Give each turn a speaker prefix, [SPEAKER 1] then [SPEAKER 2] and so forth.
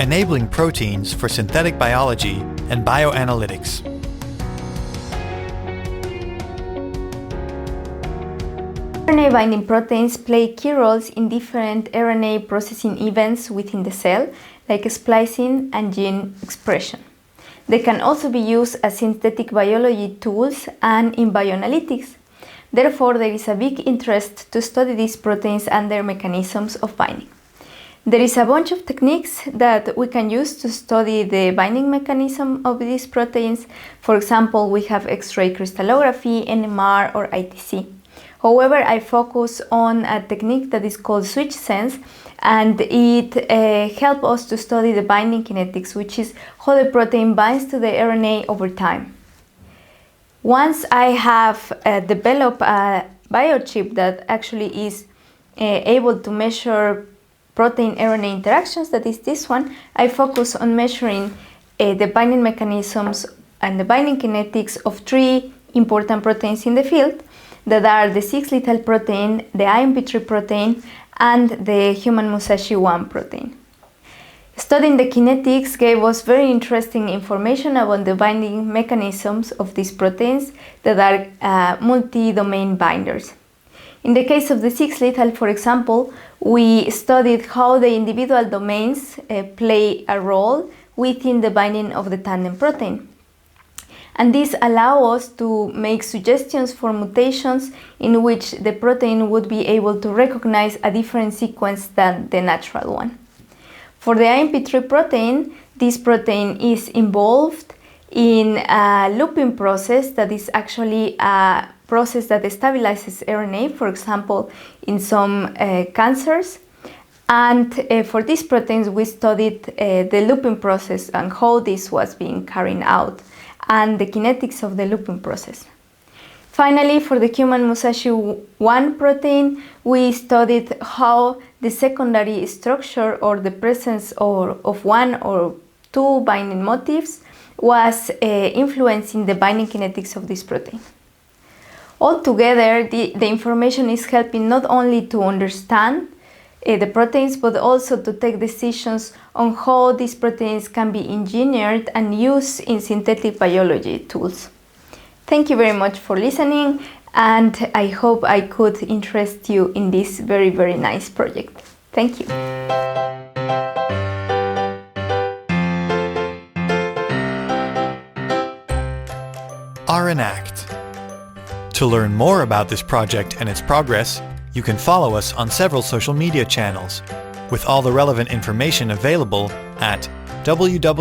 [SPEAKER 1] enabling proteins for synthetic biology and bioanalytics.
[SPEAKER 2] RNA-binding proteins play key roles in different RNA processing events within the cell, like splicing and gene expression. They can also be used as synthetic biology tools and in bioanalytics. Therefore, there is a big interest to study these proteins and their mechanisms of binding. There is a bunch of techniques that we can use to study the binding mechanism of these proteins. For example, we have X-ray crystallography, NMR, or ITC. However, I focus on a technique that is called switch sense, and it helps us to study the binding kinetics, which is how the protein binds to the RNA over time. Once I have developed a biochip that actually is able to measure protein-RNA interactions, that is this one, I focus on measuring the binding mechanisms and the binding kinetics of three important proteins in the field, that are the 6-lethal protein, the IMP3 protein, and the human Musashi-1 protein. Studying the kinetics gave us very interesting information about the binding mechanisms of these proteins that are multi-domain binders. In the case of the 6-lethal, for example, we studied how the individual domains play a role within the binding of the tandem protein. And this allows us to make suggestions for mutations in which the protein would be able to recognize a different sequence than the natural one. For the IMP3 protein, this protein is involved in a looping process that is actually a process that stabilizes RNA, for example, in some cancers. And for these proteins, we studied the looping process and how this was being carried out, and the kinetics of the looping process. Finally, for the human Musashi-1 protein, we studied how the secondary structure or the presence of one or two binding motifs was influencing the binding kinetics of this protein. Altogether, the information is helping not only to understand the proteins, but also to take decisions on how these proteins can be engineered and used in synthetic biology tools. Thank you very much for listening, and I hope I could interest you in this very, very nice project. Thank you.
[SPEAKER 1] RNAct. To learn more about this project and its progress, you can follow us on several social media channels, with all the relevant information available at www.rnact.eu.